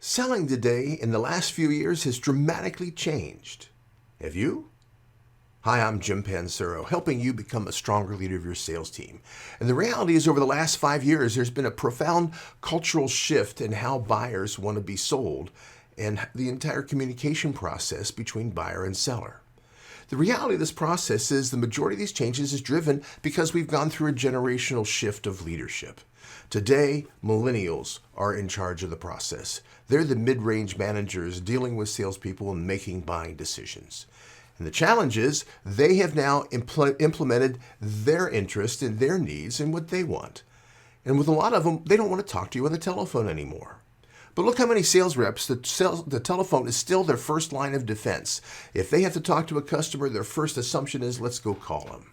Selling today in the last few years has dramatically changed. Have you? Hi, I'm Jim Pansuro, helping you become a stronger leader of your sales team. And the reality is, over the last 5 years, there's been a profound cultural shift in how buyers want to be sold and the entire communication process between buyer and seller. The reality of this process is the majority of these changes is driven because we've gone through a generational shift of leadership. Today, millennials are in charge of the process. They're the mid-range managers dealing with salespeople and making buying decisions. And the challenge is they have now implemented their interest and their needs and what they want. And with a lot of them, they don't want to talk to you on the telephone anymore. But look how many sales reps, the telephone is still their first line of defense. If they have to talk to a customer, their first assumption is, let's go call them.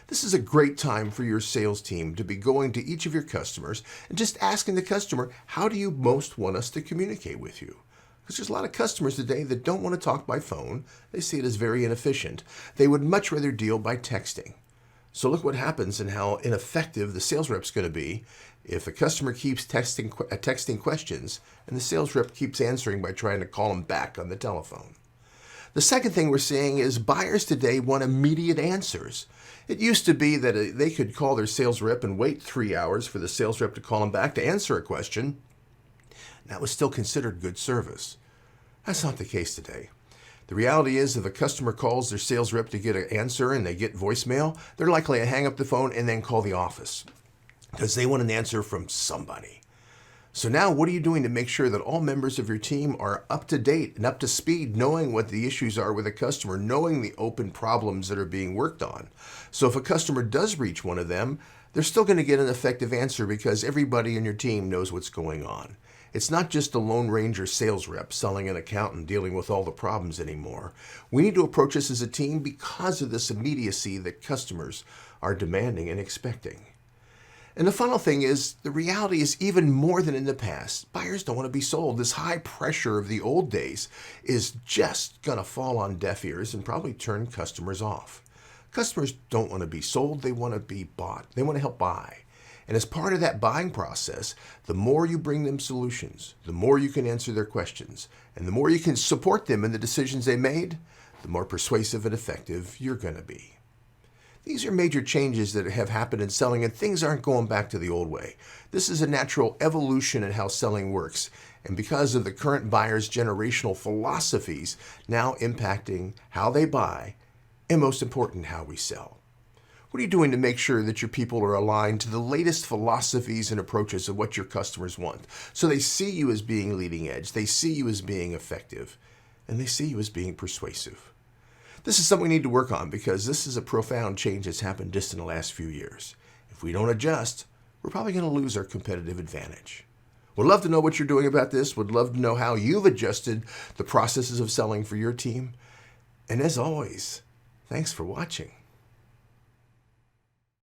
This is a great time for your sales team to be going to each of your customers and just asking the customer, how do you most want us to communicate with you? Because there's a lot of customers today that don't want to talk by phone. They see it as very inefficient. They would much rather deal by texting. So look what happens and how ineffective the sales rep's going to be if a customer keeps texting questions and the sales rep keeps answering by trying to call them back on the telephone. The second thing we're seeing is buyers today want immediate answers. It used to be that they could call their sales rep and wait 3 hours for the sales rep to call them back to answer a question. That was still considered good service. That's not the case today. The reality is, if a customer calls their sales rep to get an answer and they get voicemail, they're likely to hang up the phone and then call the office because they want an answer from somebody. So now what are you doing to make sure that all members of your team are up to date and up to speed, knowing what the issues are with a customer, knowing the open problems that are being worked on? So if a customer does reach one of them, they're still going to get an effective answer because everybody in your team knows what's going on. It's not just a Lone Ranger sales rep selling an account and dealing with all the problems anymore. We need to approach this as a team because of this immediacy that customers are demanding and expecting. And the final thing is, the reality is even more than in the past. Buyers don't want to be sold. This high pressure of the old days is just going to fall on deaf ears and probably turn customers off. Customers don't want to be sold. They want to be bought. They want to help buy. And as part of that buying process, the more you bring them solutions, the more you can answer their questions, and the more you can support them in the decisions they made, the more persuasive and effective you're going to be. These are major changes that have happened in selling, and things aren't going back to the old way. This is a natural evolution in how selling works, and because of the current buyers' generational philosophies now impacting how they buy, and most important, how we sell. What are you doing to make sure that your people are aligned to the latest philosophies and approaches of what your customers want? So they see you as being leading edge, they see you as being effective, and they see you as being persuasive. This is something we need to work on because this is a profound change that's happened just in the last few years. If we don't adjust, we're probably going to lose our competitive advantage. Would love to know what you're doing about this. Would love to know how you've adjusted the processes of selling for your team. And as always, thanks for watching.